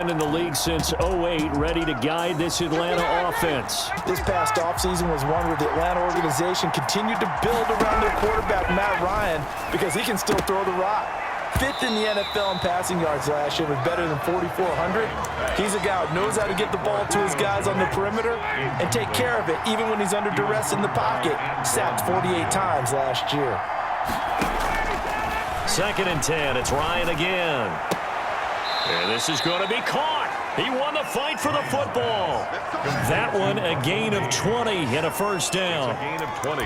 in the league since '08, ready to guide this Atlanta offense. This past offseason was one where the Atlanta organization continued to build around their quarterback, Matt Ryan, because he can still throw the rock. Fifth in the NFL in passing yards last year with better than 4,400. He's a guy who knows how to get the ball to his guys on the perimeter and take care of it even when he's under duress in the pocket. Sacked 48 times last year. 2nd and 10. It's Ryan again. And this is going to be caught. He won the fight for the football. That one, a gain of 20 and a first down. A gain of 20.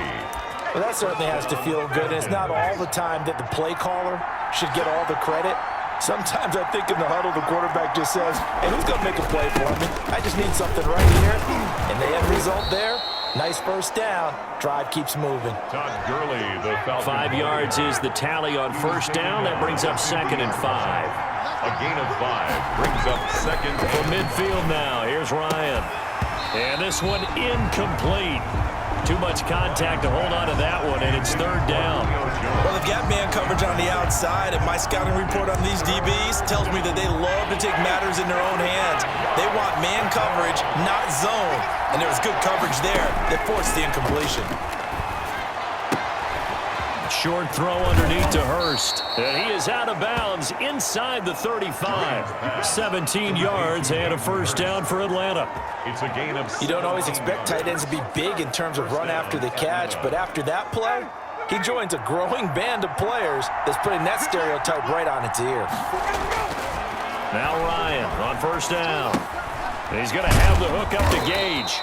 Well, that certainly has to feel good. And it's not all the time that the play caller should get all the credit. Sometimes I think in the huddle, the quarterback just says, hey, who's going to make a play for me? I just need something right here. And the end result there, nice first down. Drive keeps moving. Todd Gurley, the Falcons. 5 yards is the tally on first down. That brings up 2nd and 5. A gain of 5 brings up 2nd. From midfield now, here's Ryan. And this one incomplete. Too much contact to hold on to that one, and it's 3rd down. Well, they've got man coverage on the outside, and my scouting report on these DBs tells me that they love to take matters in their own hands. They want man coverage, not zone. And there was good coverage there that forced the incompletion. Short throw underneath to Hurst. And he is out of bounds inside the 35. 17 yards and a first down for Atlanta. It's a gain of 7. You don't always expect tight ends to be big in terms of run after the catch, but after that play, he joins a growing band of players that's putting that stereotype right on its ear. Now Ryan on first down. And he's going to have the hook up to Gage.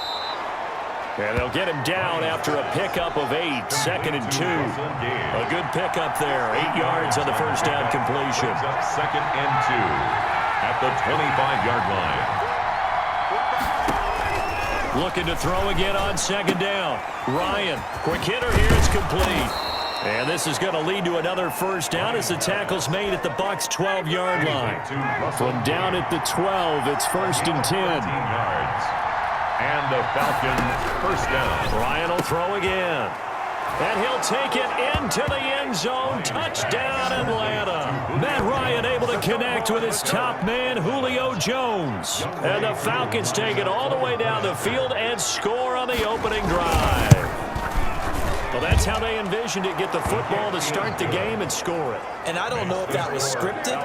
And they'll get him down after a pickup of 8. 2nd and 2. A good pickup there. 8 yards on the first down completion. 2nd and 2 at the 25-yard line. Looking to throw again on 2nd down. Ryan, quick hitter here. It's complete. And this is going to lead to another first down as the tackle's made at the Bucs' 12-yard line. From down at the 12, it's 1st and 10. Yards. And the Falcons first down. Ryan will throw again. And he'll take it into the end zone. Touchdown, Atlanta. Matt Ryan able to connect with his top man, Julio Jones. And the Falcons take it all the way down the field and score on the opening drive. Well, that's how they envisioned it. Get the football to start the game and score it. And I don't know if that was scripted.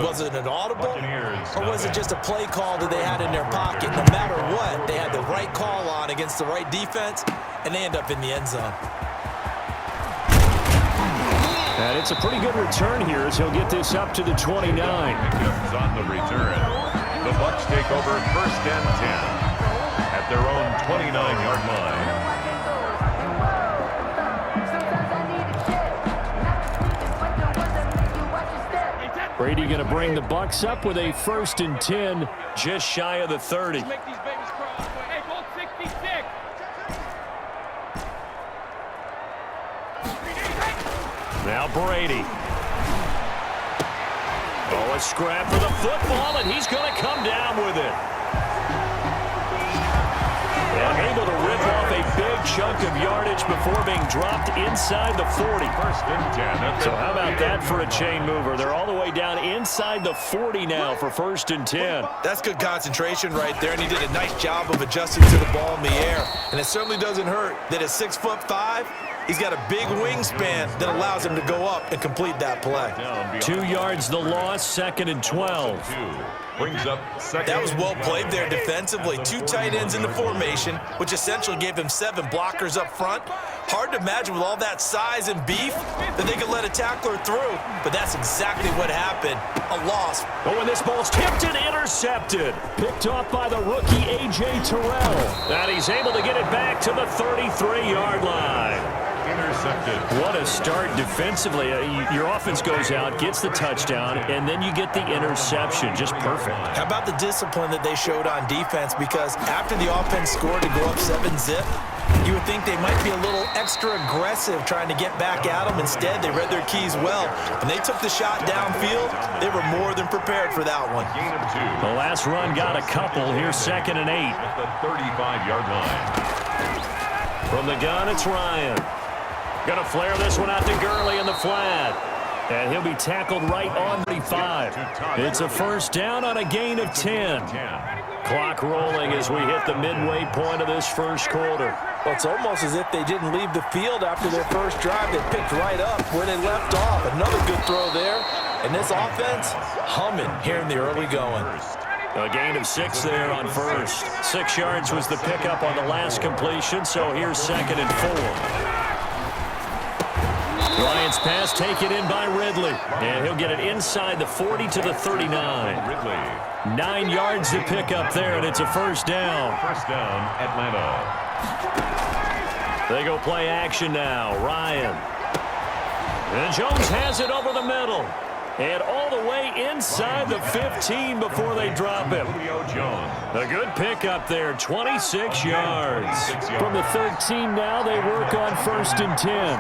Was it an audible? Or was it just a play call that they had in their pocket? No matter what, they had the right call on against the right defense, and they end up in the end zone. And it's a pretty good return here as he'll get this up to the 29. Pickens on the return. The Bucs take over 1st and 10 at their own 29-yard line. Brady going to bring the Bucs up with a 1st and 10, just shy of the 30. Now Brady. Oh, a scrap for the football, and he's going to come down with it. And able to rip off a big chunk of yardage before being dropped inside the 40. 1st and 10. So how about that for a chain mover? They're all the way down inside the 40 now for 1st and 10. That's good concentration right there, and he did a nice job of adjusting to the ball in the air. And it certainly doesn't hurt that at 6'5", he's got a big wingspan that allows him to go up and complete that play. 2 yards the loss, 2nd and 12. Brings up 2nd. That was well played there defensively. 2 tight ends in the formation, which essentially gave him 7 blockers up front. Hard to imagine with all that size and beef that they could let a tackler through, but that's exactly what happened. A loss. Oh, and this ball's tipped and intercepted. Picked off by the rookie A.J. Terrell. And he's able to get it back to the 33-yard line. Intercepted. What a start defensively. Your offense goes out, gets the touchdown, and then you get the interception. Just perfect. How about the discipline that they showed on defense? Because after the offense scored to go up 7-zip, you would think they might be a little extra aggressive trying to get back at them. Instead, they read their keys well. When they took the shot downfield, they were more than prepared for that one. Gain of 2. The last run got a couple. Here's 2nd and 8. At the 35-yard line. From the gun, it's Ryan. Going to flare this one out to Gurley in the flat. And he'll be tackled right on 35. It's a first down on a gain of 10. Clock rolling as we hit the midway point of this first quarter. Well, it's almost as if they didn't leave the field after their first drive. They picked right up where they left off. Another good throw there. And this offense humming here in the early going. A gain of 6 there on first. 6 yards was the pickup on the last completion, so here's 2nd and 4. Bryant's pass taken in by Ridley. And he'll get it inside the 40 to the 39. Ridley. 9 yards to pick up there, and it's a first down. First down, Atlanta. They go play action now. Ryan. And Jones has it over the middle. And all the way inside the 15 before they drop him. A good pickup there, 26 yards. From the 13 now, they work on 1st and 10.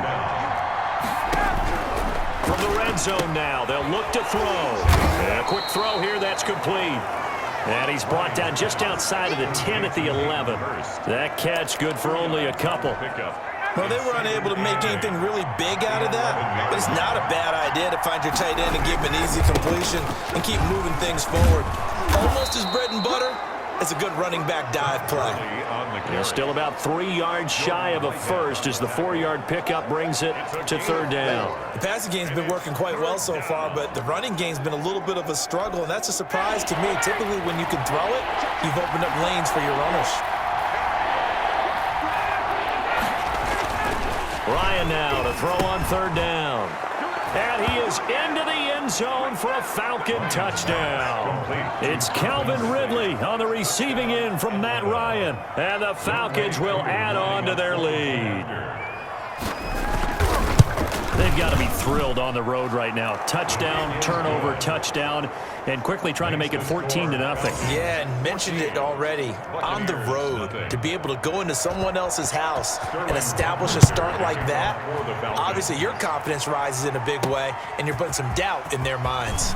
From the red zone now, they'll look to throw. And a quick throw here, that's complete. And he's brought down just outside of the 10 at the 11. That catch good for only a couple. Well, they were unable to make anything really big out of that, but it's not a bad idea to find your tight end and give him an easy completion and keep moving things forward. Almost his bread and butter. It's a good running back dive play. They're still about 3 yards shy of a first as the 4-yard pickup brings it to 3rd down. The passing game's been working quite well so far, but the running game's been a little bit of a struggle, and that's a surprise to me. Typically, when you can throw it, you've opened up lanes for your runners. Ryan now to throw on 3rd down. And he is into the end zone for a Falcon touchdown. It's Calvin Ridley on the receiving end from Matt Ryan. And the Falcons will add on to their lead. They've got to be thrilled on the road right now. Touchdown, turnover, touchdown, and quickly trying to make it 14-0. Yeah, and mentioned it already. On the road, to be able to go into someone else's house and establish a start like that, obviously your confidence rises in a big way, and you're putting some doubt in their minds.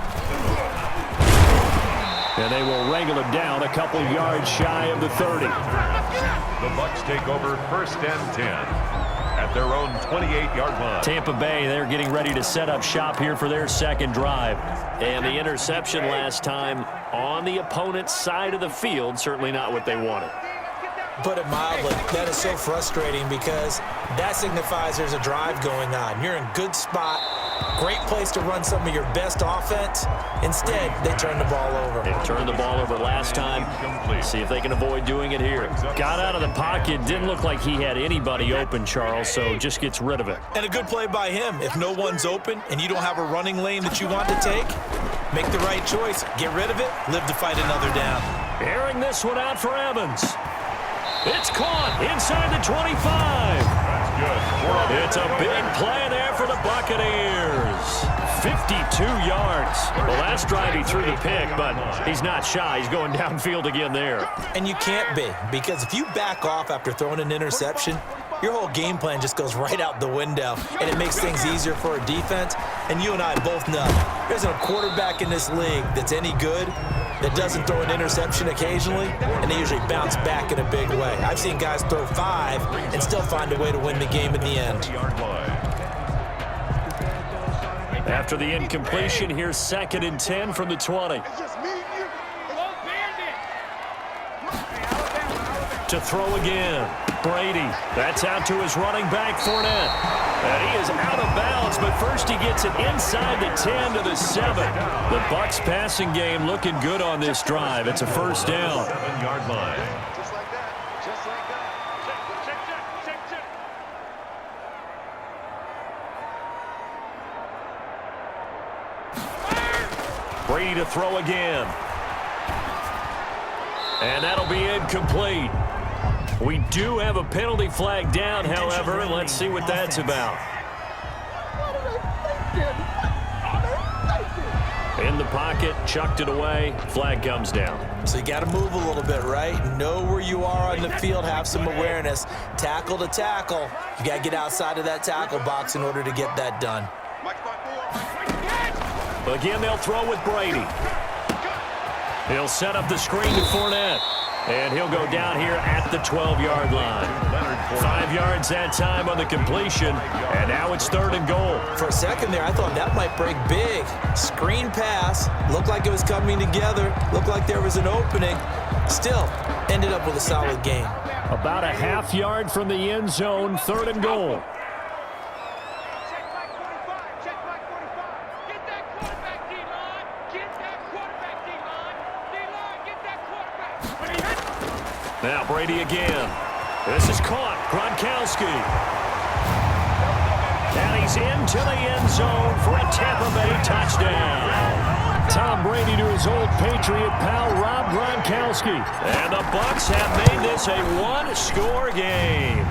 And they will wrangle him down a couple yards shy of the 30. The Bucs take over 1st and 10. At their own 28-yard line. Tampa Bay, they're getting ready to set up shop here for their second drive. And the interception last time on the opponent's side of the field, certainly not what they wanted. Put it mildly, that is so frustrating because that signifies there's a drive going on. You're in good spot, great place to run some of your best offense. Instead, they turn the ball over. They turned the ball over last time. See if they can avoid doing it here. Got out of the pocket, didn't look like he had anybody open, Charles, so just gets rid of it. And a good play by him. If no one's open and you don't have a running lane that you want to take, make the right choice. Get rid of it, live to fight another down. Airing this one out for Evans. It's caught inside the 25. That's good. It's a big play there for the Buccaneers. 52 yards. The last drive he threw the pick, but he's not shy. He's going downfield again there. And you can't be, because if you back off after throwing an interception, your whole game plan just goes right out the window, and it makes things easier for a defense. And you and I both know there's a quarterback in this league that's any good that doesn't throw an interception occasionally, and they usually bounce back in a big way. I've seen guys throw 5 and still find a way to win the game in the end. After the incompletion, here's 2nd and 10 from the 20. To throw again. Brady. That's out to his running back, Fournette. And he is out of bounds, but first he gets it inside the 10 to the 7. The Bucs passing game looking good on this drive. It's a first down. 7-yard line. Brady to throw again. And that'll be incomplete. We do have a penalty flag down, however, and let's see what that's about. In the pocket, chucked it away, flag comes down. So you got to move a little bit, right? Know where you are on the field, have some awareness. Tackle to tackle. You got to get outside of that tackle box in order to get that done. Again, they'll throw with Brady. He'll set up the screen to Fournette. And he'll go down here at the 12-yard line. 5 yards that time on the completion, and now it's 3rd and goal. For a second there, I thought that might break big. Screen pass, looked like it was coming together, looked like there was an opening. Still, ended up with a solid gain. About a half yard from the end zone, 3rd and goal. Now Brady again. This is caught. Gronkowski. And he's into the end zone for a Tampa Bay touchdown. Tom Brady to his old Patriot pal, Rob Gronkowski. And the Bucs have made this a one-score game.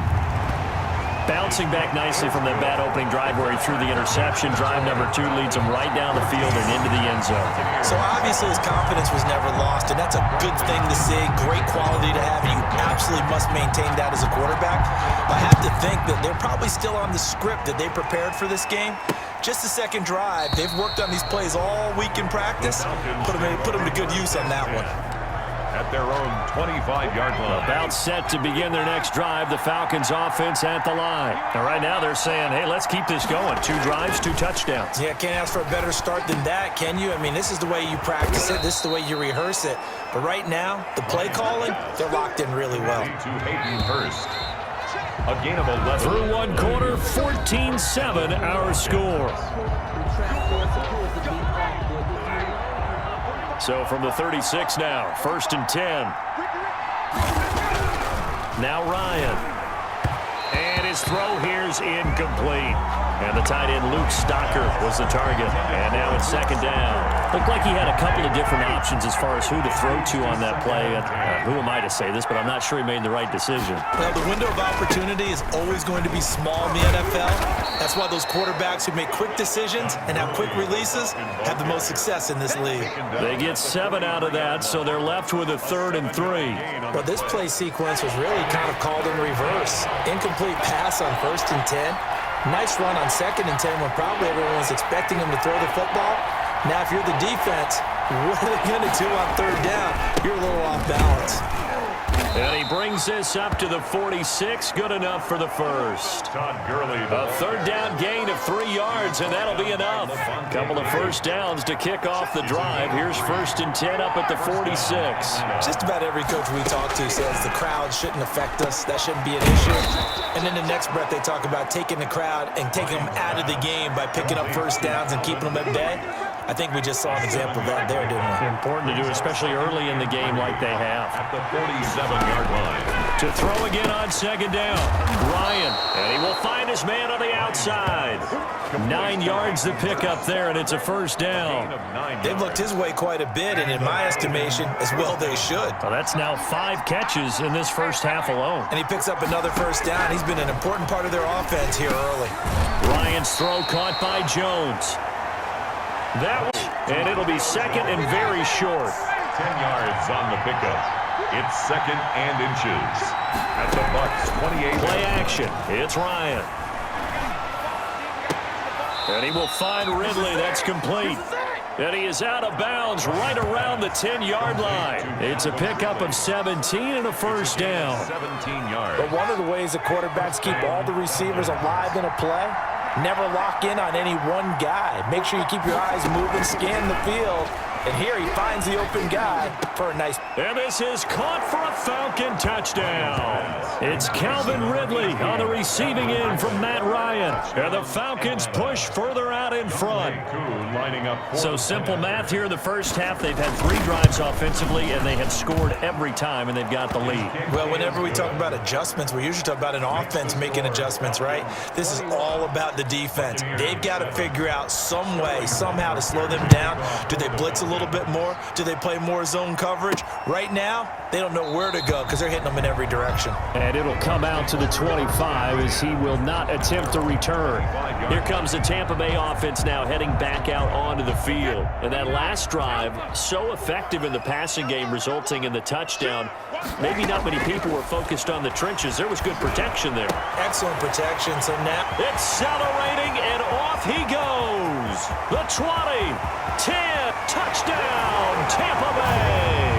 Bouncing back nicely from that bad opening drive where he threw the interception. Drive number 2 leads him right down the field and into the end zone. So obviously his confidence was never lost, and that's a good thing to see. Great quality to have, and you absolutely must maintain that as a quarterback. I have to think that they're probably still on the script that they prepared for this game. Just the second drive. They've worked on these plays all week in practice. Put them to good use on that one. At their own 25-yard line. About set to begin their next drive. The Falcons offense at the line. And right now they're saying, hey, let's keep this going. 2 drives, 2 touchdowns. Yeah, can't ask for a better start than that, can you? I mean, this is the way you practice it. This is the way you rehearse it. But right now, the play calling, they're locked in really well. To Hayden Hurst. A gain of 11. Through 1 quarter, 14-7 our score. So from the 36 now, 1st and 10. Now Ryan. And his throw here's incomplete. And the tight end Luke Stocker was the target. And now it's 2nd down. Looked like he had a couple of different options as far as who to throw to on that play. And, who am I to say this, but I'm not sure he made the right decision. Well, the window of opportunity is always going to be small in the NFL. That's why those quarterbacks who make quick decisions and have quick releases have the most success in this league. They get 7 out of that, so they're left with a 3rd and 3. But this play sequence was really kind of called in reverse. Incomplete pass on 1st and 10. Nice run on 2nd and 10 when probably everyone was expecting him to throw the football. Now, if you're the defense, what are they going to do on 3rd down? You're a little off balance. And he brings this up to the 46. Good enough for the first. Todd Gurley. A 3rd down gain of 3 yards, and that'll be enough. Couple of first downs to kick off the drive. Here's 1st and 10 up at the 46. Just about every coach we talk to says the crowd shouldn't affect us. That shouldn't be an issue. And then the next breath they talk about taking the crowd and taking them out of the game by picking up first downs and keeping them at bay. I think we just saw an example of that there, didn't we? Important to do, especially early in the game like they have. At the 47-yard line. To throw again on 2nd down. Ryan, and he will find his man on the outside. 9 yards to pick up there, and it's a 1st down. They've looked his way quite a bit, and in my estimation, as well they should. Well, that's now 5 catches in this first half alone. And he picks up another 1st down. He's been an important part of their offense here early. Ryan's throw caught by Jones. And it'll be 2nd and very short. 10 yards on the pickup. It's 2nd and inches. At the Bucs 28. Play action. It's Ryan. And he will find Ridley. That's complete. And he is out of bounds right around the 10-yard line. It's a pickup of 17 and a 1st down. 17 yards. But one of the ways the quarterbacks keep all the receivers alive in a play, never lock in on any one guy. Make sure you keep your eyes moving, scan the field. And here he finds the open guy for a nice... And this is caught for a Falcon touchdown. It's Calvin Ridley on the receiving end from Matt Ryan. And the Falcons push further out in front. So simple math here in the first half. They've had 3 drives offensively, and they have scored every time, and they've got the lead. Well, whenever we talk about adjustments, we usually talk about an offense making adjustments, right? This is all about the defense. They've got to figure out some way, somehow to slow them down. Do they blitz a little bit more? Do they play more zone coverage? Right now, they don't know where to go because they're hitting them in every direction. And it'll come out to the 25 as he will not attempt to return. Here comes the Tampa Bay offense now heading back out onto the field. And that last drive, so effective in the passing game, resulting in the touchdown. Maybe not many people were focused on the trenches. There was good protection there. Excellent protection. So now accelerating, and off he goes. The 20, 10, touchdown, Tampa Bay.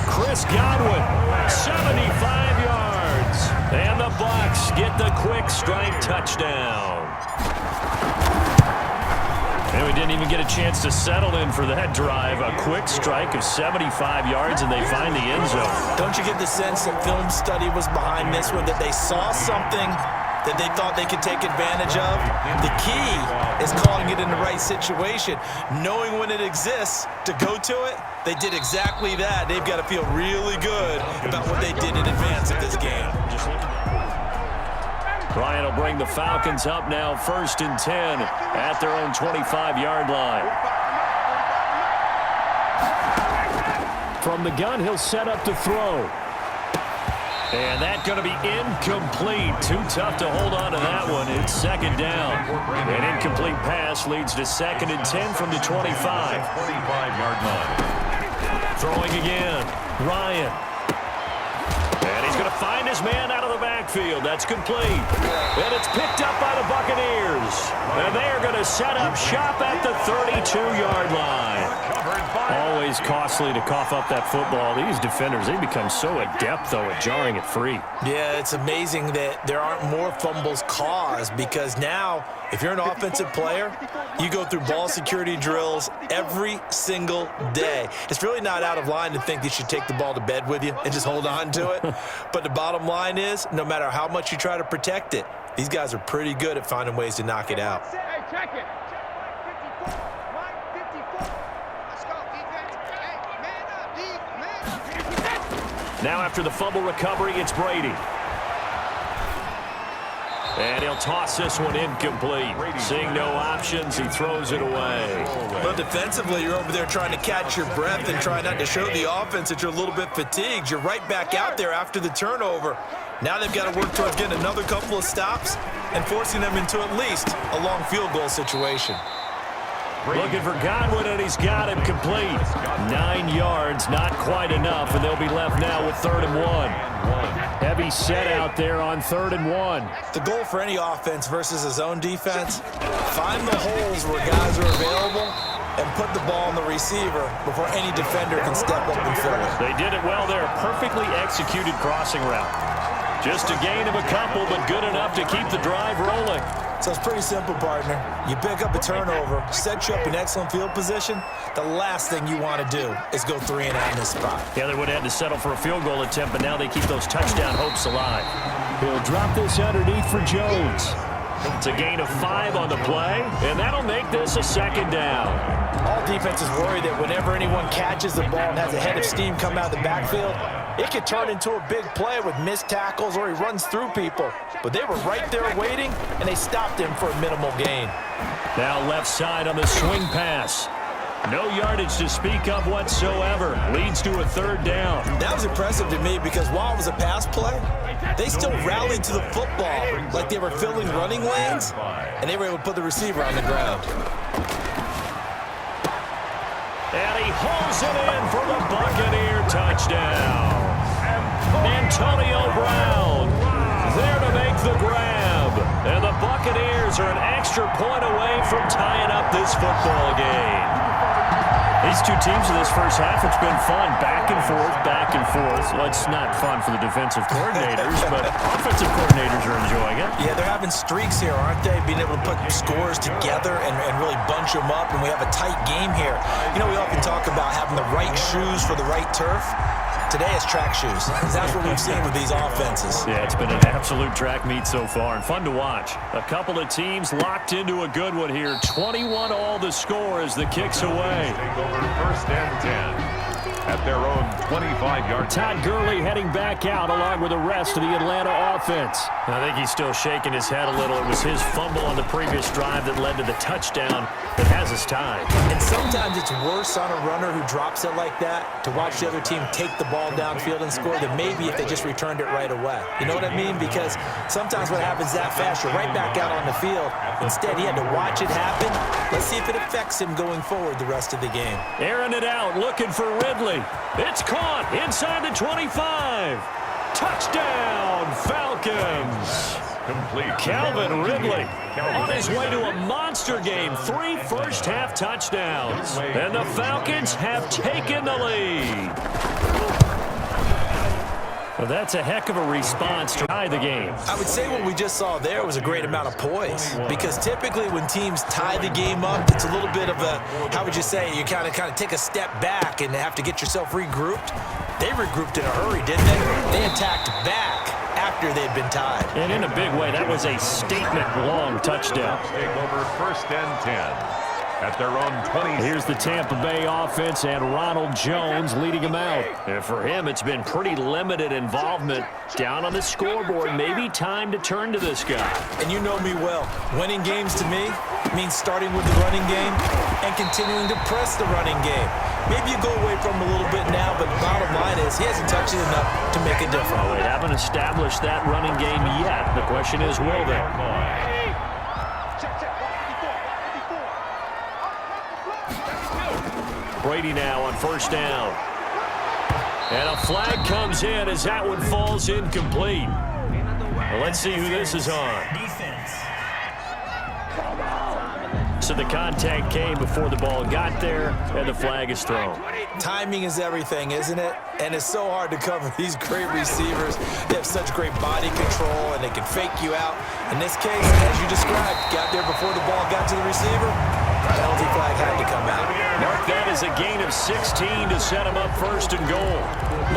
Chris Chris Godwin, 75 yards. And the Bucs get the quick strike touchdown. And we didn't even get a chance to settle in for that drive. A quick strike of 75 yards, and they find the end zone. Don't you get the sense that film study was behind this one, that they saw something that they thought they could take advantage of? The key is calling it in the right situation. Knowing when it exists to go to it, they did exactly that. They've got to feel really good about what they did in advance of this game. Ryan will bring the Falcons up now, 1st and 10 at their own 25-yard line. From the gun, he'll set up to throw. And that's going to be incomplete. Too tough to hold on to that one. It's 2nd down. An incomplete pass leads to 2nd and 10 from the 25. 25-yard line. Throwing again. Ryan. And he's going to find his man out of the backfield. That's complete. And it's picked up by the Buccaneers. And they are going to set up shop at the 32-yard line. Always costly to cough up that football. These defenders, they become so adept, though, at jarring it free. Yeah, it's amazing that there aren't more fumbles caused, because now, if you're an offensive player, you go through ball security drills every single day. It's really not out of line to think you should take the ball to bed with you and just hold on to it. But the bottom line is, no matter how much you try to protect it, these guys are pretty good at finding ways to knock it out. Hey, check it. Now after the fumble recovery, it's Brady. And he'll toss this one incomplete. Seeing no options, he throws it away. But defensively, you're over there trying to catch your breath and try not to show the offense that you're a little bit fatigued. You're right back out there after the turnover. Now they've got to work towards getting another couple of stops and forcing them into at least a long field goal situation. Looking for Godwin, and he's got him complete. 9 yards, not quite enough, and they'll be left now with 3rd and 1. Heavy set out there on 3rd and 1. The goal for any offense versus a zone defense, find the holes where guys are available and put the ball on the receiver before any defender can step up and fill it. They did it well there. Perfectly executed crossing route. Just a gain of a couple, but good enough to keep the drive rolling. So it's pretty simple, partner. You pick up a turnover, set you up in excellent field position. The last thing you want to do is go 3 and out in this spot. Yeah, they would have had to settle for a field goal attempt, but now they keep those touchdown hopes alive. He'll drop this underneath for Jones. It's a gain of 5 on the play, and that'll make this a 2nd down. All defenses worry that whenever anyone catches the ball and has a head of steam come out of the backfield, it could turn into a big play with missed tackles or he runs through people. But they were right there waiting, and they stopped him for a minimal gain. Now left side on the swing pass. No yardage to speak of whatsoever. Leads to a 3rd down. That was impressive to me because while it was a pass play, they still rallied to the football like they were filling running lanes, and they were able to put the receiver on the ground. And he hauls it in for the Buccaneer touchdown. Antonio Brown there to make the grab. And the Buccaneers are an extra point away from tying up this football game. These two teams in this first half, it's been fun. Back and forth, back and forth. Well, it's not fun for the defensive coordinators, but offensive coordinators are enjoying it. Yeah, they're having streaks here, aren't they? Being able to put scores together and really bunch them up, and we have a tight game here. You know, we often talk about having the right shoes for the right turf. Today is track shoes. That's what we've seen with these offenses. Yeah, it's been an absolute track meet so far and fun to watch. A couple of teams locked into a good one here. 21 all the score as the kick's away. Take over 1st and 10 at their own 25-yard. Todd Gurley heading back out along with the rest of the Atlanta offense. I think he's still shaking his head a little. It was his fumble on the previous drive that led to the touchdown that has us tied. And sometimes it's worse on a runner who drops it like that to watch the other team take the ball downfield and score than maybe if they just returned it right away. You know what I mean? Because sometimes what happens that fast, you're right back out on the field. Instead, he had to watch it happen. Let's see if it affects him going forward the rest of the game. Airing it out, looking for Ridley. It's caught inside the 25. Touchdown, Falcons. Complete. Calvin Ridley on his way to a monster game. 3 first-half touchdowns. And the Falcons have taken the lead. Well, that's a heck of a response to tie the game. I would say what we just saw there was a great amount of poise, because typically when teams tie the game up, it's a little bit of a, how would you say, you kind of take a step back and have to get yourself regrouped. They regrouped in a hurry, didn't they? They attacked back after they'd been tied. And in a big way, that was a statement-long touchdown. Take over 1st and 10 at their own 20. Here's the Tampa Bay offense and Ronald Jones leading them out. And for him, it's been pretty limited involvement down on the scoreboard. Maybe time to turn to this guy. And you know me well. Winning games to me means starting with the running game and continuing to press the running game. Maybe you go away from him a little bit now, but the bottom line is he hasn't touched it enough to make a difference. Well, they haven't established that running game yet. The question is, will they? Brady now on 1st down. And a flag comes in as that one falls incomplete. Well, let's see who this is on. So the contact came before the ball got there, and the flag is thrown. Timing is everything, isn't it? And it's so hard to cover these great receivers. They have such great body control, and they can fake you out. In this case, as you described, got there before the ball got to the receiver. Penalty flag had to come out. Mark that as a gain of 16 to set him up 1st and goal.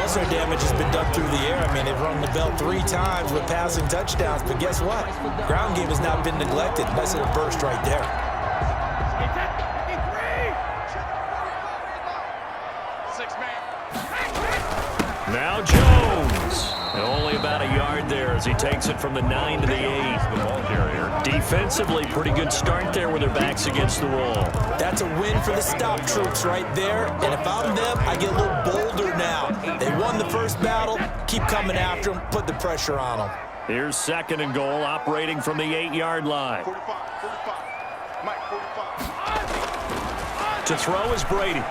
Most of their damage has been done through the air. I mean, they've rung the bell 3 times with passing touchdowns, but guess what? Ground game has not been neglected. Nice little burst right there. Now Jones. And only about a yard there as he takes it from the 9 to the 8. The ball carrier. Defensively, pretty good start there with their backs against the wall. That's a win for the stop troops right there. And if I'm them, I get a little bolder now. They won the first battle. Keep coming after them. Put the pressure on them. Here's 2nd and goal, operating from the 8-yard line. 45. Mike, 45. To throw is Brady.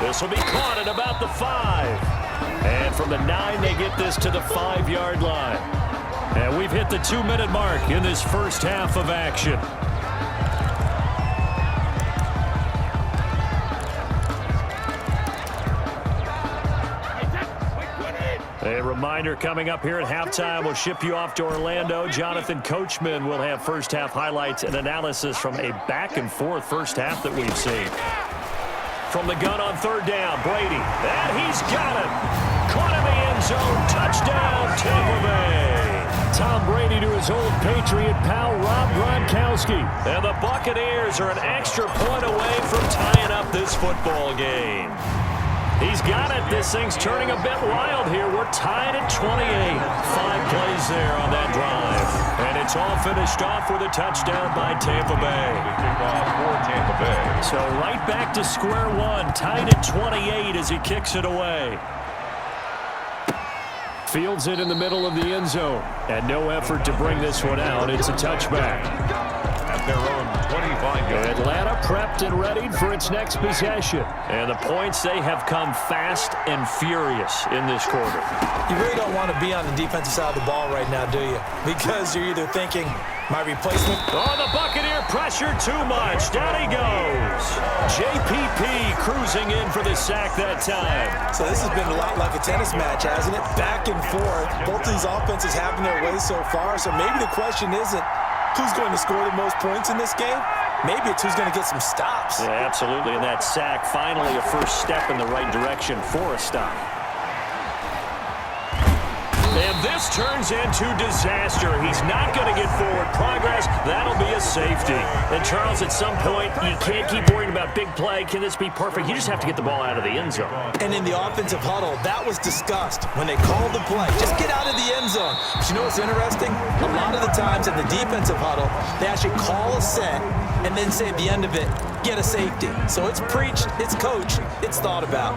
This will be caught at about the 5. And from the 9, they get this to the 5-yard line. And we've hit the 2-minute mark in this first half of action. A reminder coming up here at halftime, we'll ship you off to Orlando. Jonathan Coachman will have first half highlights and analysis from a back-and-forth first half that we've seen. From the gun on 3rd down, Brady. And he's got it. Caught in the end zone. Touchdown, Tampa Bay. Tom Brady to his old Patriot pal, Rob Gronkowski. And the Buccaneers are an extra point away from tying up this football game. He's got it. This thing's turning a bit wild here. We're tied at 28. 5 plays there on that drive. And it's all finished off with a touchdown by Tampa Bay. Kickoff for Tampa Bay. So right back to square one. Tied at 28 as he kicks it away. Fields it in the middle of the end zone. And no effort to bring this one out. It's a touchback. At their own 25-yard. Atlanta prepped and readied for its next possession. And the points, they have come fast and furious in this quarter. You really don't want to be on the defensive side of the ball right now, do you? Because you're either thinking, my replacement. Oh, the Buccaneer pressure too much. Down he goes. JPP cruising in for the sack that time. So this has been a lot like a tennis match, hasn't it? Back and forth. Both these offenses having their way so far. So maybe the question isn't who's going to score the most points in this game. Maybe it's who's going to get some stops. Yeah, absolutely. And that sack, finally a first step in the right direction for a stop. And this turns into disaster. He's not going to get forward progress. That'll be a safety. And, Charles, at some point, you can't keep worrying about big play. Can this be perfect? You just have to get the ball out of the end zone. And in the offensive huddle, that was discussed when they called the play. Just get out of the end zone. But you know what's interesting? A lot of the times in the defensive huddle, they actually call a set and then say at the end of it, get a safety. So it's preached, it's coached, it's thought about.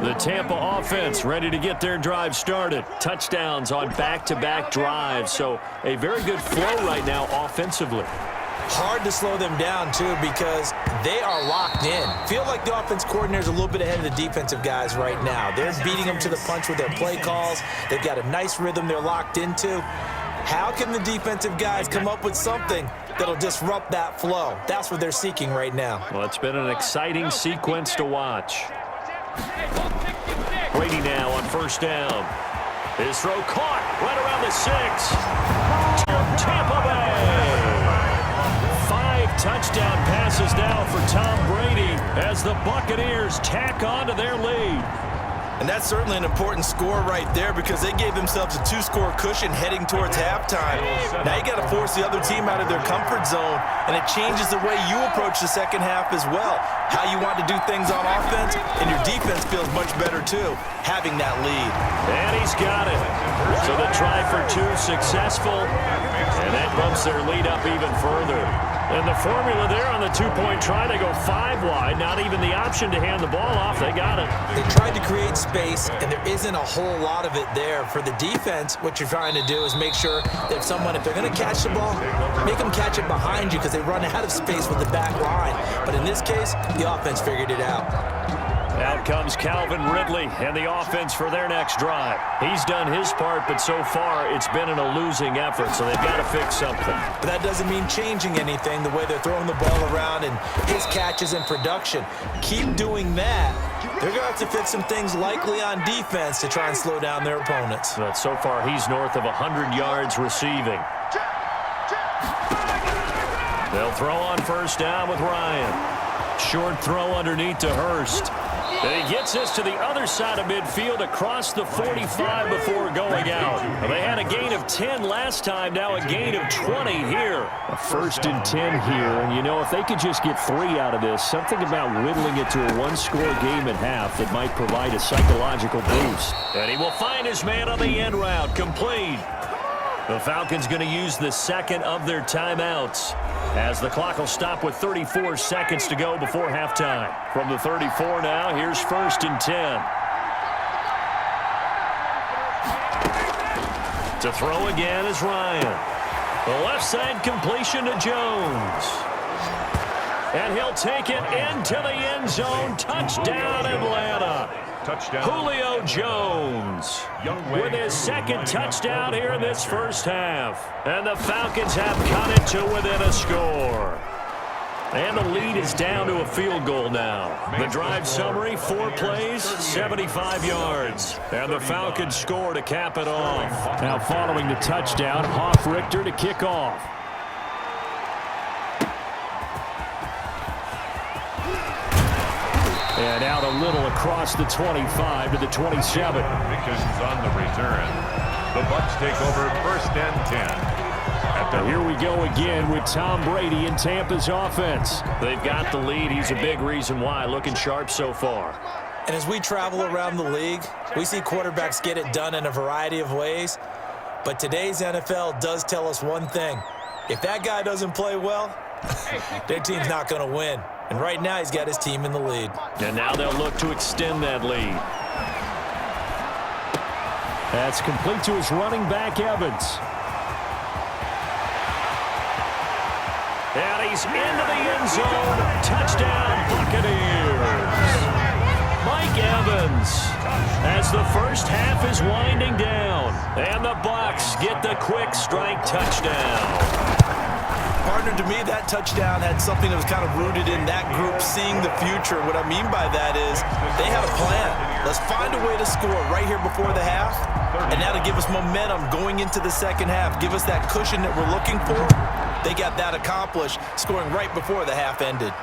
The Tampa offense ready to get their drive started. Touchdowns on back-to-back drives. So a very good flow right now offensively. Hard to slow them down, too, because they are locked in. Feel like the offense coordinator is a little bit ahead of the defensive guys right now. They're beating them to the punch with their play calls. They've got a nice rhythm they're locked into. How can the defensive guys come up with something that'll disrupt that flow? That's what they're seeking right now. Well, it's been an exciting sequence to watch. Brady now on first down. His throw caught right around the 6. Tampa Bay. 5 touchdown passes now for Tom Brady as the Buccaneers tack on to their lead. And that's certainly an important score right there because they gave themselves a 2-score cushion heading towards halftime. Now you got to force the other team out of their comfort zone, and it changes the way you approach the second half as well. How you want to do things on offense, and your defense feels much better too, having that lead. And he's got it. So the try for 2 successful, and that bumps their lead up even further. And the formula there on the 2-point try, they go 5 wide. Not even the option to hand the ball off. They got it. They tried to create space, and there isn't a whole lot of it there. For the defense, what you're trying to do is make sure that if they're going to catch the ball, make them catch it behind you because they run out of space with the back line. But in this case, the offense figured it out. Out comes Calvin Ridley and the offense for their next drive. He's done his part, but so far it's been in a losing effort, so they've got to fix something. But that doesn't mean changing anything, the way they're throwing the ball around and his catches and production. Keep doing that. They're going to have to fix some things likely on defense to try and slow down their opponents. But so far he's north of 100 yards receiving. They'll throw on first down with Ryan. Short throw underneath to Hurst. And he gets us to the other side of midfield across the 45 before going out. They had a gain of 10 last time, now a gain of 20 here. A 1st and 10 here, and you know, if they could just get 3 out of this, something about whittling it to a 1-score game at half that might provide a psychological boost. And he will find his man on the end route, complete. The Falcons going to use the second of their timeouts as the clock will stop with 34 seconds to go before halftime. From the 34 now, here's 1st and 10. To throw again is Ryan. The left side completion to Jones. And he'll take it into the end zone. Touchdown, Atlanta. Touchdown. Julio Jones with his 2nd touchdown here in this first half. And the Falcons have cut it to within a score. And the lead is down to a field goal now. The drive summary, 4 plays, 75 yards. And the Falcons score to cap it off. Now following the touchdown, Hoff-Richter to kick off. And out a little across the 25 to the 27. Falcons on the return. The Bucs take over 1st and 10. Here we go again with Tom Brady in Tampa's offense. They've got the lead. He's a big reason why. Looking sharp so far. And as we travel around the league, we see quarterbacks get it done in a variety of ways. But today's NFL does tell us one thing. If that guy doesn't play well, their team's not going to win. And right now, he's got his team in the lead. And now they'll look to extend that lead. That's complete to his running back, Evans. And he's into the end zone. Touchdown, Buccaneers. Mike Evans as the first half is winding down. And the Bucs get the quick strike touchdown. Partner, to me, that touchdown had something that was kind of rooted in that group seeing the future. What I mean by that is they had a plan. Let's find a way to score right here before the half. And now to give us momentum going into the second half, give us that cushion that we're looking for. They got that accomplished, scoring right before the half ended.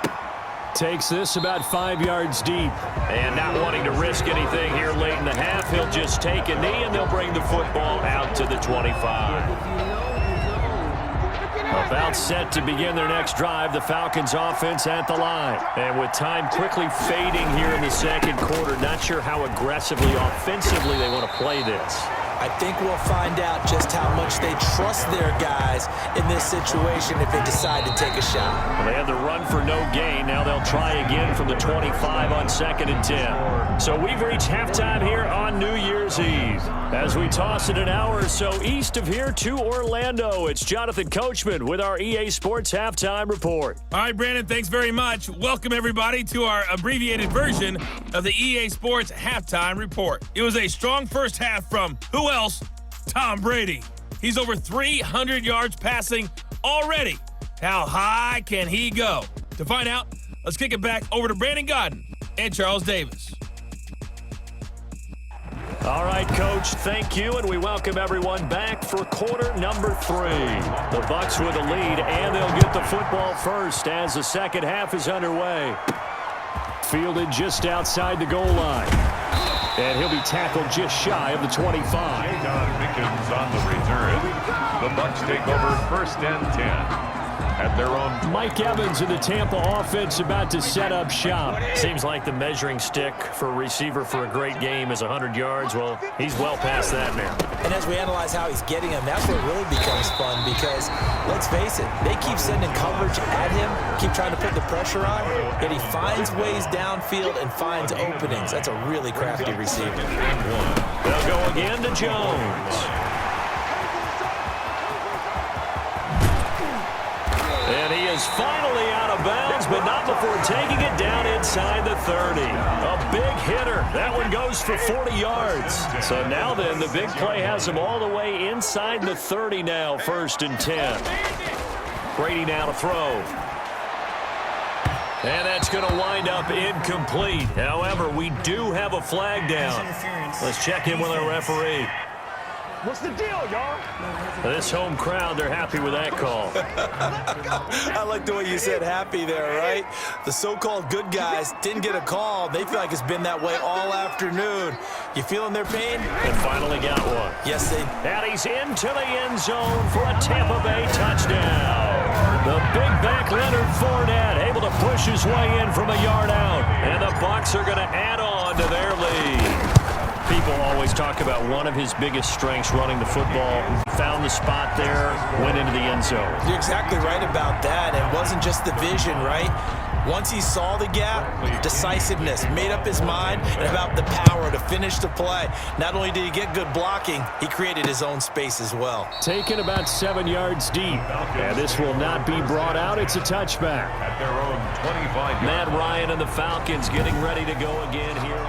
Takes this about 5 yards deep. And not wanting to risk anything here late in the half, he'll just take a knee and they'll bring the football out to the 25. About set to begin their next drive, the Falcons offense at the line. And with time quickly fading here in the second quarter, not sure how aggressively, offensively they want to play this. I think we'll find out just how much they trust their guys in this situation if they decide to take a shot. Well, they had the run for no gain. Now they'll try again from the 25 on 2nd and 10. So we've reached halftime here on New Year's Eve. As we toss it an hour or so east of here to Orlando, it's Jonathan Coachman with our EA Sports Halftime Report. All right, Brandon, thanks very much. Welcome, everybody, to our abbreviated version of the EA Sports Halftime Report. It was a strong first half from who else? Tom Brady. He's over 300 yards passing already. How high can he go? To find out, let's kick it back over to Brandon Godden and Charles Davis. All right, Coach, thank you, and we welcome everyone back for quarter number 3. The Bucs with the lead, and they'll get the football first as the second half is underway. Fielded just outside the goal line. And he'll be tackled just shy of the 25. Mickens on the return. The Bucs take over first and 10. At their own. Mike Evans in the Tampa offense about to set up shop. Seems like the measuring stick for a receiver for a great game is 100 yards. Well, he's well past that now. And as we analyze how he's getting them, that's where it really becomes fun because, let's face it, they keep sending coverage at him, keep trying to put the pressure on, yet he finds ways downfield and finds openings. That's a really crafty receiver. They'll go again to Jones. And he is finally out of bounds, but not before taking it down inside the 30. A big hitter. That one goes for 40 yards. So now then, the big play has him all the way inside the 30 now, first and 10. Brady now to throw. And that's going to wind up incomplete. However, we do have a flag down. Let's check in with our referee. What's the deal, y'all? This home crowd, they're happy with that call. I like the way you said happy there, right? The so-called good guys didn't get a call. They feel like it's been that way all afternoon. You feeling their pain? And finally got one. Yes, they. And he's into the end zone for a Tampa Bay touchdown. The big back Leonard Fournette able to push his way in from a yard out. And the Bucs are going to add on to their lead. People always talk about one of his biggest strengths running the football. Found the spot there, went into the end zone. You're exactly right about that. It wasn't just the vision, right? Once he saw the gap, decisiveness, made up his mind, and about the power to finish the play. Not only did he get good blocking, he created his own space as well. Taken about 7 yards deep. And this will not be brought out. It's a touchback. At their own 25. Matt Ryan and the Falcons getting ready to go again here.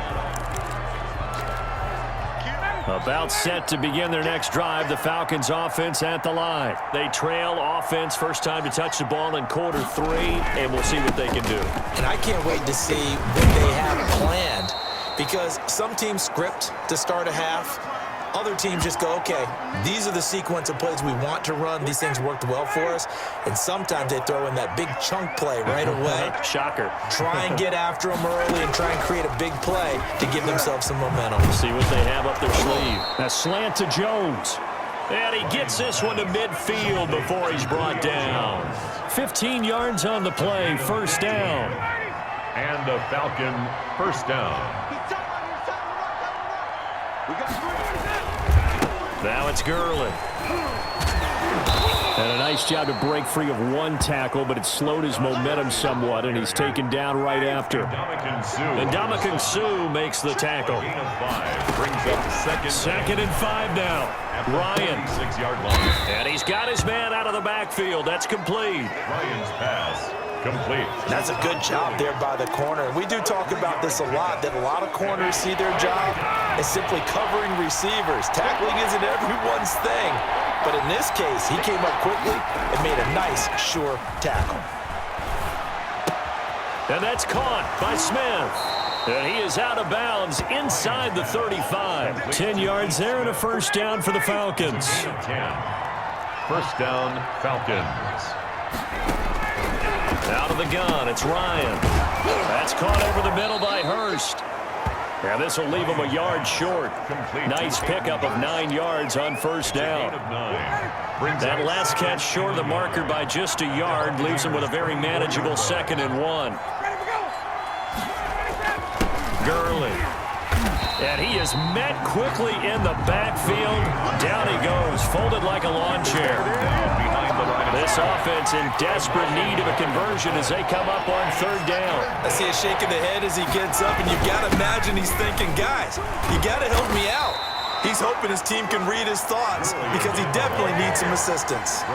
About set to begin their next drive, the Falcons offense at the line. They trail offense, first time to touch the ball in quarter 3, and we'll see what they can do. And I can't wait to see what they have planned because some teams script to start a half. Other teams just go, okay, these are the sequence of plays we want to run. These things worked well for us. And sometimes they throw in that big chunk play right away. Shocker. Try and get after them early and try and create a big play to give themselves some momentum. See what they have up their sleeve. A slant to Jones. And he gets this one to midfield before he's brought down. 15 yards on the play, first down. And a Falcon first down. Now it's Gurley. And a nice job to break free of one tackle, but it slowed his momentum somewhat, and he's taken down right after. And Ndamukong Suh makes the tackle. Brings up second and 5 now. Ryan. 6-yard line. And he's got his man out of the backfield. That's complete. Ryan's pass. Complete. That's a good job there by the corner. We do talk about this a lot, that a lot of corners see their job as simply covering receivers. Tackling isn't everyone's thing. But in this case, he came up quickly and made a nice, sure tackle. And that's caught by Smith. And he is out of bounds inside the 35. 10 yards there and a first down for the Falcons. 10. First down, Falcons. Out of the gun, it's Ryan. That's caught over the middle by Hurst. And this will leave him a yard short. Nice pickup of 9 yards on first down. That last catch short of the marker by just a yard leaves him with a very manageable 2nd and 1. Gurley. And he is met quickly in the backfield. Down he goes, folded like a lawn chair. This offense in desperate need of a conversion as they come up on 3rd down. I see a shake of the head as he gets up, and you've got to imagine he's thinking, guys, you got to help me out. He's hoping his team can read his thoughts because he definitely needs some assistance.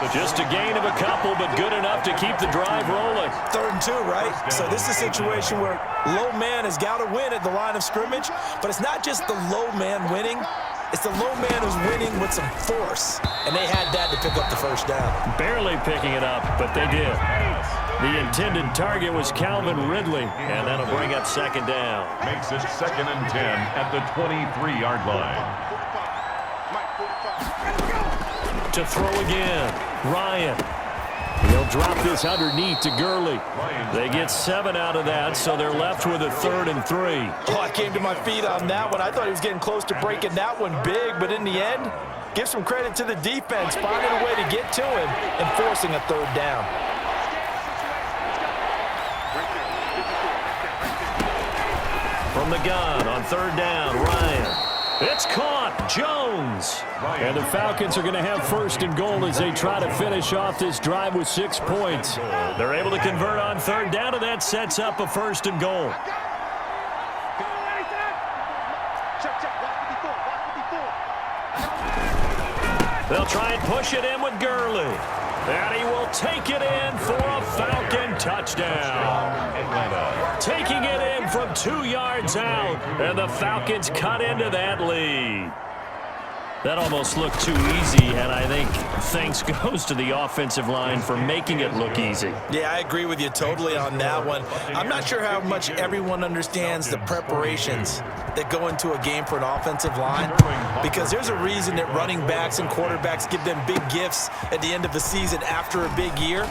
Just a gain of a couple, but good enough to keep the drive rolling. 3rd and 2, right? So this is a situation where low man has got to win at the line of scrimmage, but it's not just the low man winning. It's the low man who's winning with some force, and they had that to pick up the first down. Barely picking it up, but they did. The intended target was Calvin Ridley, and that'll bring up second down. Makes it 2nd and 10 at the 23-yard line. To throw again, Ryan. He'll drop this underneath to Gurley. They get 7 out of that, so they're left with a 3rd and 3. Oh, I came to my feet on that one. I thought he was getting close to breaking that one big, but in the end, give some credit to the defense, finding a way to get to him and forcing a 3rd down. From the gun on 3rd down, Ryan. It's caught, Jones. And the Falcons are going to have 1st and goal as they try to finish off this drive with 6 points. They're able to convert on 3rd down, and that sets up a 1st and goal. They'll try and push it in with Gurley. And he will take it in for a Falcon touchdown. Taking it in from 2 yards out, and the Falcons cut into that lead. That almost looked too easy, and I think thanks goes to the offensive line for making it look easy. Yeah, I agree with you totally on that one. I'm not sure how much everyone understands the preparations that go into a game for an offensive line, because there's a reason that running backs and quarterbacks give them big gifts at the end of the season after a big year.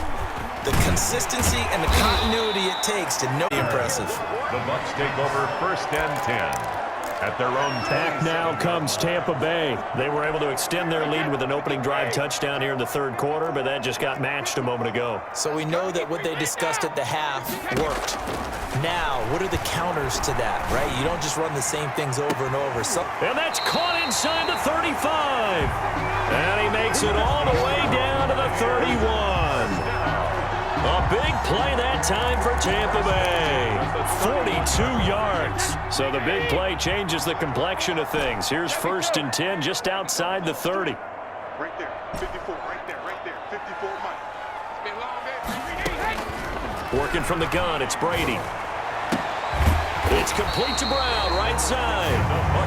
The consistency and the continuity it takes to know impressive. The Bucs take over 1st and 10. At their own back now comes Tampa Bay. They were able to extend their lead with an opening drive touchdown here in the 3rd quarter, but that just got matched a moment ago. So we know that what they discussed at the half worked. Now, what are the counters to that, right? You don't just run the same things over and over. And that's caught inside the 35. And he makes it all the way down to the 31. A big play that time for Tampa Bay. 42 yards. So the big play changes the complexion of things. Here's 1st and 10 just outside the 30. Right there, 54, right there, 54 miles. It's been a long day. Working from the gun, it's Brady. It's complete to Brown, right side.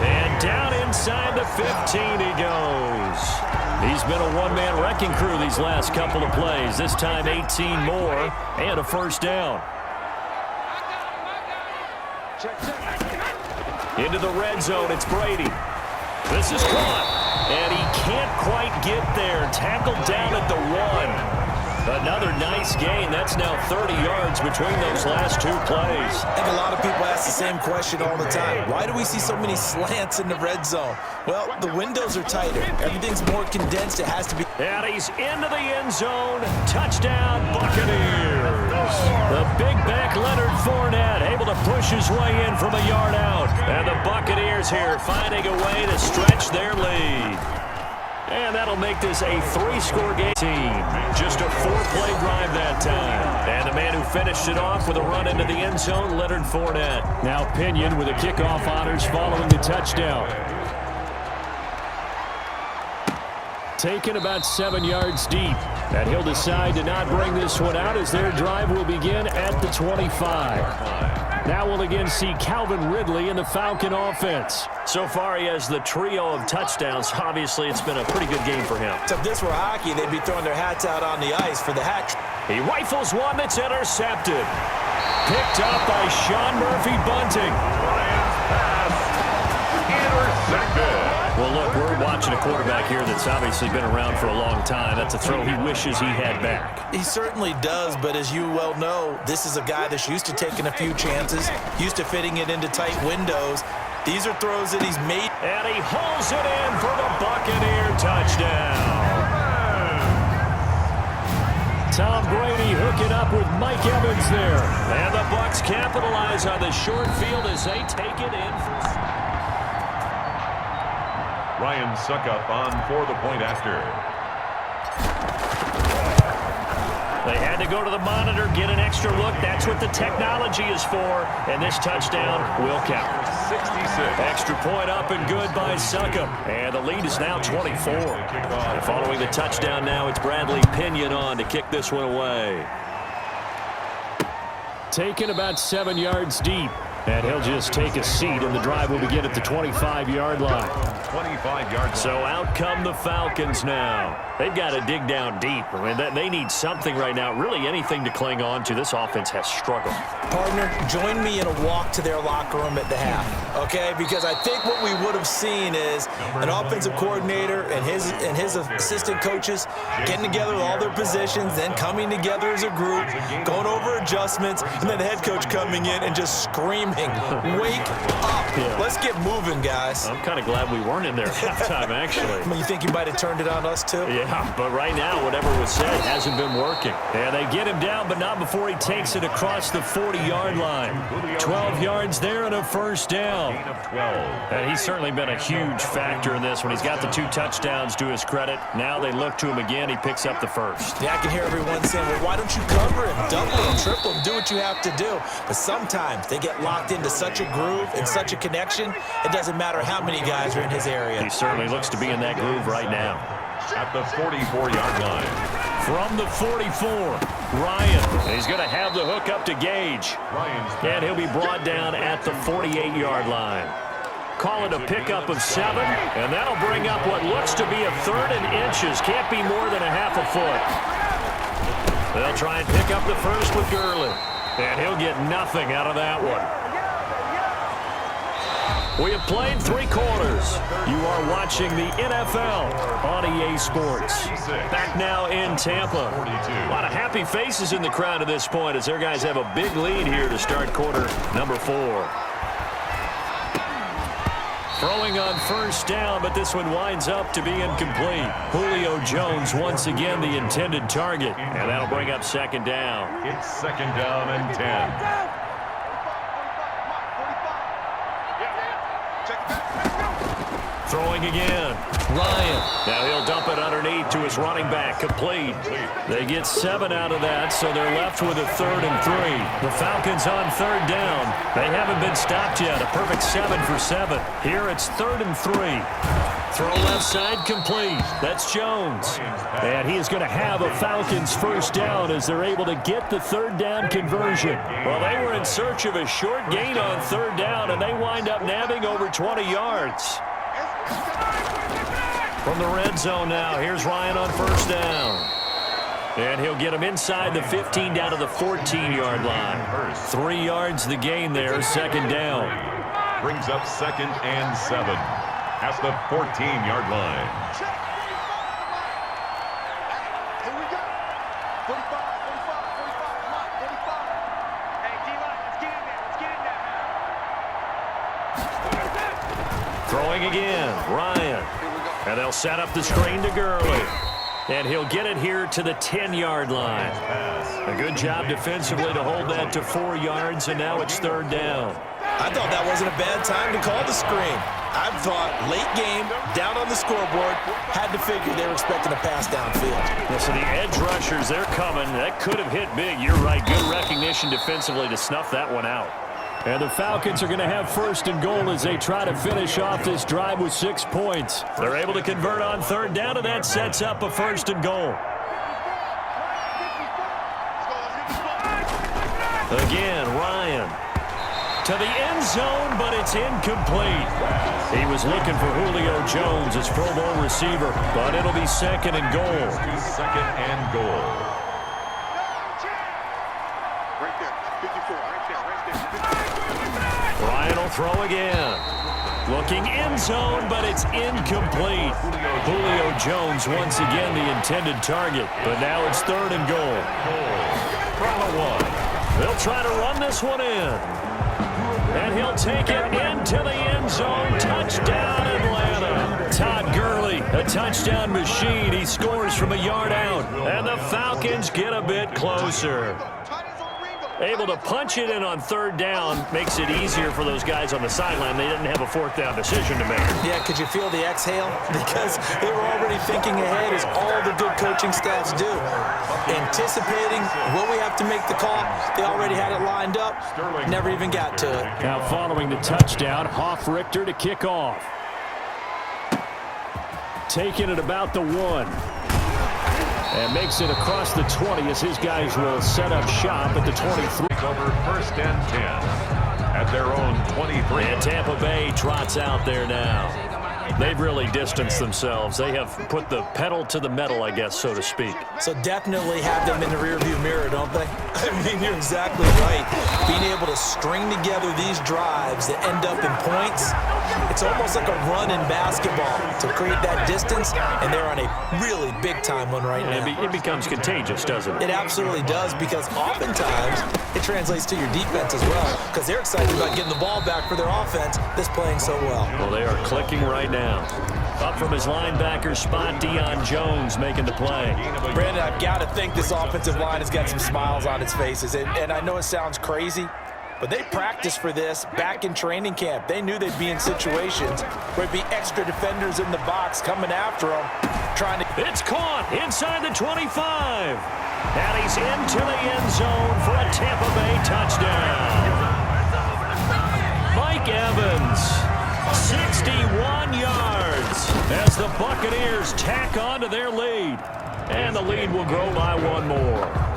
And down inside the 15 he goes. He's been a one-man wrecking crew these last couple of plays. This time 18 more and a 1st down. Into the red zone, it's Brady. This is caught. And he can't quite get there. Tackled down at the 1. Another nice gain. That's now 30 yards between those last 2 plays. I think a lot of people ask the same question all the time. Why do we see so many slants in the red zone? Well, the windows are tighter. Everything's more condensed. It has to be. And he's into the end zone. Touchdown, Buccaneers. The big back Leonard Fournette able to push his way in from a yard out. And the Buccaneers here finding a way to stretch their lead. And that'll make this a 3-score game. Just a 4-play drive that time. And the man who finished it off with a run into the end zone, Leonard Fournette. Now Pinion with the kickoff honors following the touchdown. Taken about 7 yards deep. And he'll decide to not bring this one out as their drive will begin at the 25. Now we'll again see Calvin Ridley in the Falcon offense. So far, he has the trio of touchdowns. Obviously, it's been a pretty good game for him. If this were hockey, they'd be throwing their hats out on the ice for the hat. He rifles one that's intercepted. Picked up by Sean Murphy-Bunting. Ryan's pass intercepted. Well, look, we're watching a quarterback here that's obviously been around for a long time. That's a throw he wishes he had back. He certainly does, but as you well know, this is a guy that's used to taking a few chances, used to fitting it into tight windows. These are throws that he's made. And he hauls it in for the Buccaneer touchdown. Tom Brady hooking up with Mike Evans there. And the Bucs capitalize on the short field as they take it in. Ryan Suckup on for the point after. They had to go to the monitor, get an extra look. That's what the technology is for. And this touchdown will count. 66. Extra point up and good by Suckup. And the lead is now 24. And following the touchdown now, it's Bradley Pinion on to kick this one away. Taken about 7 yards deep. And he'll just take a seat, and the drive will begin at the 25-yard line. 25-yard line. So out come the Falcons now. They've got to dig down deep. I mean, they need something right now, really anything to cling on to. This offense has struggled. Partner, join me in a walk to their locker room at the half, okay? Because I think what we would have seen is an offensive coordinator and his assistant coaches getting together with all their positions, then coming together as a group, going over adjustments, and then the head coach coming in and just screaming, "Wake up! Yeah. Let's get moving, guys." I'm kind of glad we weren't in there at halftime, actually. I mean, you think you might have turned it on us, too? Yeah, but right now, whatever was said hasn't been working. And they get him down, but not before he takes it across the 40-yard line. 12 yards there and a first down. And he's certainly been a huge factor in this when he's got the 2 touchdowns to his credit. Now they look to him again. He picks up the first. Yeah, I can hear everyone saying, well, why don't you cover him, double him, triple him, do what you have to do. But sometimes they get locked into such a groove and such a connection, it doesn't matter how many guys are in his area. He certainly looks to be in that groove right now. At the 44-yard line. From the 44, Ryan. He's going to have the hook up to Gage. And he'll be brought down at the 48-yard line. Call it a pickup of 7, and that'll bring up what looks to be a 3rd and inches. Can't be more than a half a foot. They'll try and pick up the first with Gurley. And he'll get nothing out of that one. We have played 3 quarters. You are watching the NFL on EA Sports. Back now in Tampa. A lot of happy faces in the crowd at this point as their guys have a big lead here to start quarter number 4. Throwing on first down, but this one winds up to be incomplete. Julio Jones once again the intended target, and that'll bring up second down. It's second down and 10. Throwing again. Ryan. Now he'll dump it underneath to his running back. Complete. They get 7 out of that, so they're left with a 3rd and 3. The Falcons on 3rd down. They haven't been stopped yet. A perfect 7 for 7. Here it's 3rd and 3. Throw left side complete. That's Jones. And he is going to have a Falcons first down as they're able to get the 3rd down conversion. Well, they were in search of a short gain on 3rd down, and they wind up nabbing over 20 yards. From the red zone now, here's Ryan on first down. And he'll get him inside the 15 down to the 14-yard line. 3 yards the gain there, second down. Brings up second and 7 at the 14-yard line. Here we go. 45, 45, 45, come on, 45. Hey, D-line, let's get in there. Let's get in there. Throwing again, Ryan. And they'll set up the screen to Gurley. And he'll get it here to the 10-yard line. A good job defensively to hold that to 4 yards, and now it's 3rd down. I thought that wasn't a bad time to call the screen. I thought late game, down on the scoreboard, had to figure they were expecting a pass downfield. Yeah, so the edge rushers, they're coming. That could have hit big. You're right. Good recognition defensively to snuff that one out. And the Falcons are going to have 1st and goal as they try to finish off this drive with 6 points. They're able to convert on 3rd down, and that sets up a 1st and goal. Again, Ryan. To the end zone, but it's incomplete. He was looking for Julio Jones, his Pro Bowl receiver, but it'll be 2nd and goal. Second and goal. Right there, 54, right there, right there. 54. Ryan will throw again. Looking end zone, but it's incomplete. Julio Jones once again the intended target, but now it's 3rd and goal. From the 1. They'll try to run this one in. And he'll take it into the end zone. Touchdown, Atlanta. Todd Gurley, a touchdown machine. He scores from a yard out. And the Falcons get a bit closer. Able to punch it in on 3rd down makes it easier for those guys on the sideline. They didn't have a 4th down decision to make. Yeah, could you feel the exhale? Because they were already thinking ahead, as all the good coaching staffs do. Anticipating, will we have to make the call? They already had it lined up. Never even got to it. Now following the touchdown, Hoff-Richter to kick off. Taking it about the 1. And makes it across the 20 as his guys will set up shop at the 23. Over 1st and 10 at their own 23. And Tampa Bay trots out there now. They've really distanced themselves. They have put the pedal to the metal, I guess, so to speak. So definitely have them in the rearview mirror, don't they? I mean, you're exactly right. Being able to string together these drives that end up in points, it's almost like a run in basketball to create that distance, and they're on a really big-time one right now. It becomes contagious, doesn't it? It absolutely does, because oftentimes it translates to your defense as well, because they're excited about getting the ball back for their offense that's playing so well. Well, they are clicking right now. Up from his linebacker spot, Deion Jones making the play. Brandon, I've got to think this offensive line has got some smiles on its faces. And I know it sounds crazy, but they practiced for this back in training camp. They knew they'd be in situations where there'd be extra defenders in the box coming after them, trying to... It's caught inside the 25. And he's into the end zone for a Tampa Bay touchdown. Mike Evans, 61 yards as the Buccaneers tack on to their lead. And the lead will grow by one more.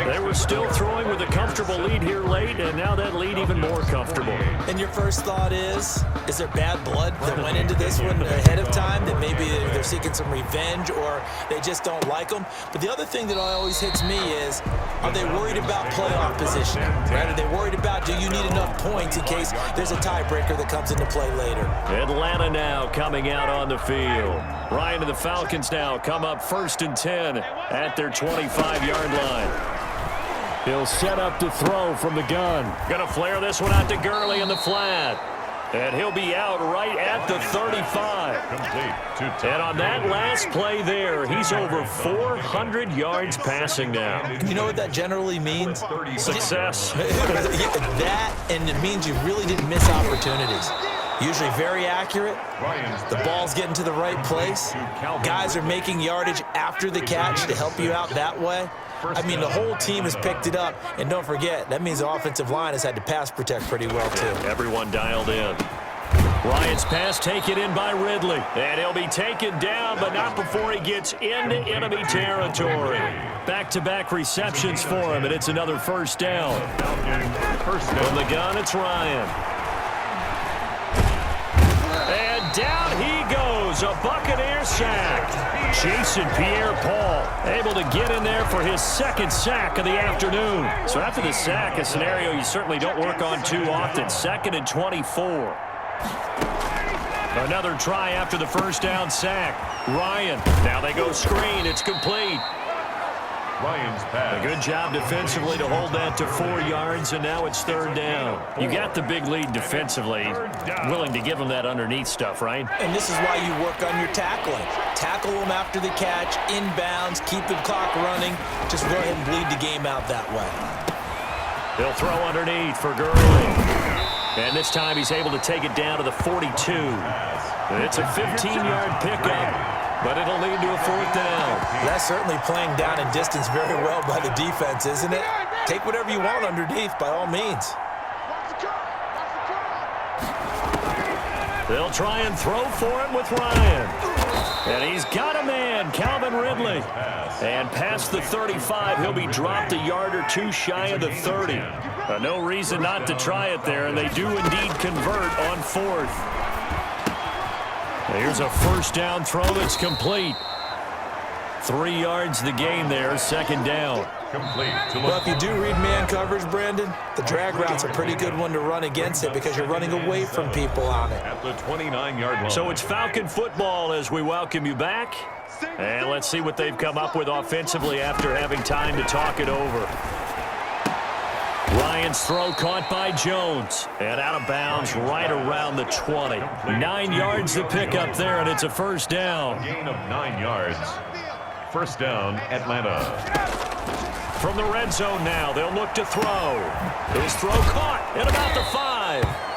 They were still throwing with a comfortable lead here late, and now that lead even more comfortable. And your first thought is there bad blood that went into this one ahead of time, that maybe they're seeking some revenge or they just don't like them? But the other thing that always hits me is, are they worried about playoff positioning? Right? Are they worried about, do you need enough points in case there's a tiebreaker that comes into play later? Atlanta now coming out on the field. Ryan and the Falcons now come up 1st and 10 at their 25-yard line. He'll set up to throw from the gun. Gonna flare this one out to Gurley in the flat. And he'll be out right at the 35. Complete. And on that last play there, he's over 400 yards passing now. You know what that generally means? Success. That, and it means you really didn't miss opportunities. Usually very accurate. The ball's getting to the right place. Guys are making yardage after the catch to help you out that way. I mean, the whole team has picked it up. And don't forget, that means the offensive line has had to pass protect pretty well, too. Everyone dialed in. Ryan's pass taken in by Ridley. And he'll be taken down, but not before he gets into enemy territory. Back-to-back receptions for him, and it's another first down. From the gun, it's Ryan. And down he goes, a Buccaneer sack. Jason Pierre-Paul able to get in there for his second sack of the afternoon. So after the sack, a scenario you certainly don't work on too often. 2nd and 24. Another try after the first down sack. Ryan, now they go screen. It's complete. Ryan's pass. A good job defensively to hold that to 4 yards, and now it's 3rd down. You got the big lead defensively, willing to give them that underneath stuff, right? And this is why you work on your tackling. Tackle them after the catch, inbounds, keep the clock running. Just go ahead and bleed the game out that way. They'll throw underneath for Gurley. And this time he's able to take it down to the 42. It's a 15-yard pickup. But it'll lead to a 4th down. That's certainly playing down in distance very well by the defense, isn't it? Take whatever you want underneath, by all means. They'll try and throw for it with Ryan. And he's got a man, Calvin Ridley. And past the 35, he'll be dropped a yard or two shy of the 30. No reason not to try it there, and they do indeed convert on 4th. Here's a first down throw that's complete. 3 yards the gain there, 2nd down. Complete. Well, if you do read man coverage, Brandon, the drag route's a pretty good one to run against it because you're running away from people on it. At the 29-yard line. So it's Falcon football as we welcome you back. And let's see what they've come up with offensively after having time to talk it over. Ryan's throw caught by Jones. And out of bounds right around the 20. 9 yards to pick up there, and it's a first down. Gain of 9 yards. First down, Atlanta. From the red zone now, they'll look to throw. His throw caught at about the 5.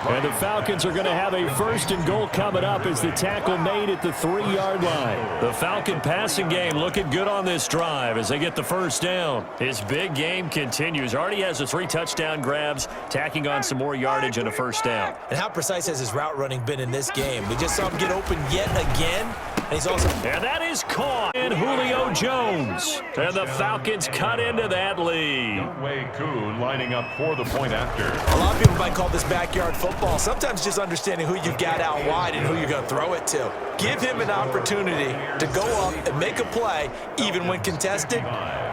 And the Falcons are going to have a 1st and goal coming up as the tackle made at the 3-yard line. The Falcon passing game looking good on this drive as they get the first down. His big game continues. Already has the 3 touchdown grabs, tacking on some more yardage and a first down. And how precise has his route running been in this game? We just saw him get open yet again. And he's also... And that is caught in Julio Jones. And the Falcons cut into that lead. Wei Koo lining up for the point after. A lot of people might call this backyard football. Sometimes just understanding who you've got out wide and who you're going to throw it to. Give him an opportunity to go up and make a play, even when contested.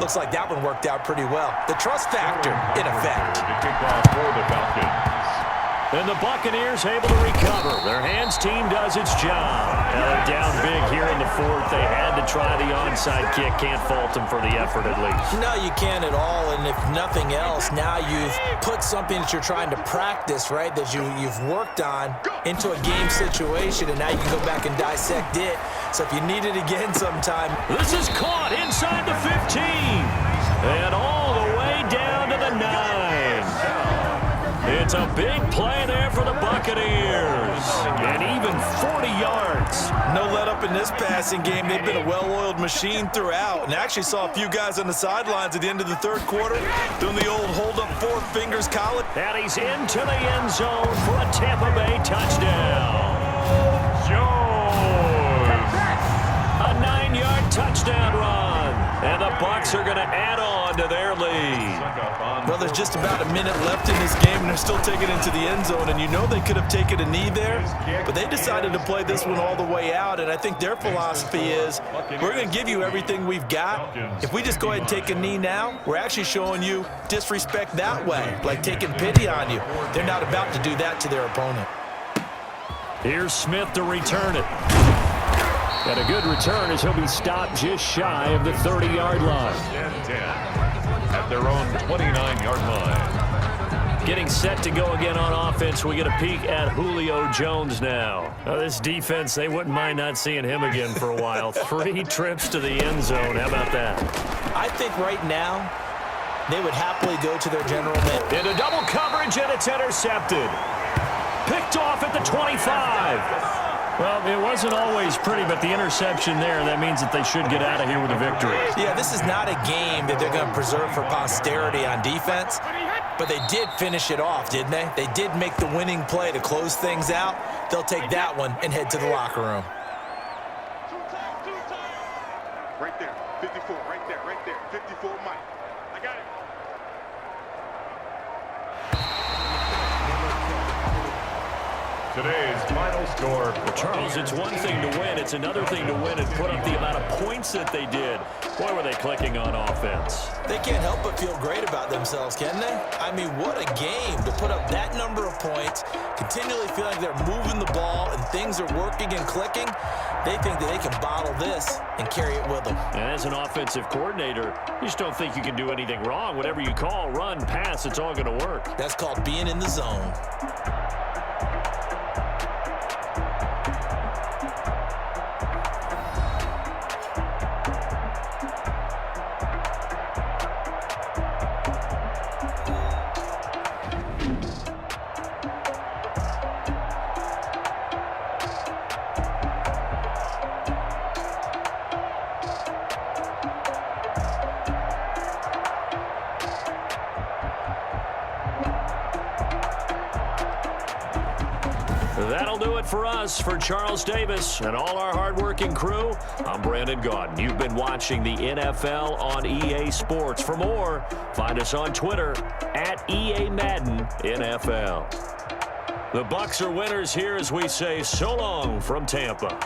Looks like that one worked out pretty well. The trust factor in effect. The kickoff for the Falcons. And the Buccaneers able to recover. Their hands team does its job. Now they're down big here in the fourth. They had to try the onside kick. Can't fault them for the effort at least. No, you can't at all. And if nothing else, now you've put something that you're trying to practice, right, that you've worked on into a game situation, and now you can go back and dissect it. So if you need it again sometime. This is caught inside the 15. And all the way down to the 9. It's a big play there for the Buccaneers. And even 40 yards. No let up in this passing game. They've been a well-oiled machine throughout. And actually saw a few guys on the sidelines at the end of the third quarter doing the old hold-up four fingers college. And he's into the end zone for a Tampa Bay touchdown. Jones. A 9-yard touchdown run. And the Bucs are going to add on to their lead. Well, there's just about a minute left in this game, and they're still taking it to the end zone. And you know they could have taken a knee there, but they decided to play this one all the way out. And I think their philosophy is, we're going to give you everything we've got. If we just go ahead and take a knee now, we're actually showing you disrespect that way, like taking pity on you. They're not about to do that to their opponent. Here's Smith to return it. And a good return as he'll be stopped just shy of the 30-yard line. 10 at their own 29-yard line. Getting set to go again on offense. We get a peek at Julio Jones now. Now this defense, they wouldn't mind not seeing him again for a while. 3 trips to the end zone. How about that? I think right now they would happily go to their general manager. Into double coverage, and it's intercepted. Picked off at the 25. Well, it wasn't always pretty, but the interception there, that means that they should get out of here with a victory. Yeah, this is not a game that they're going to preserve for posterity on defense, but they did finish it off, didn't they? They did make the winning play to close things out. They'll take that one and head to the locker room. Right there, 54, right there, 54, Mike. I got it. Today's final score. Charles, it's one thing to win. It's another thing to win and put up the amount of points that they did. Boy, were they clicking on offense. They can't help but feel great about themselves, can they? I mean, what a game to put up that number of points, continually feel like they're moving the ball and things are working and clicking. They think that they can bottle this and carry it with them. And as an offensive coordinator, you just don't think you can do anything wrong. Whatever you call, run, pass, it's all going to work. That's called being in the zone. That'll do it for us. For Charles Davis and all our hardworking crew, I'm Brandon Gaudin. You've been watching the NFL on EA Sports. For more, find us on Twitter at EA Madden NFL. The Bucs are winners here as we say so long from Tampa.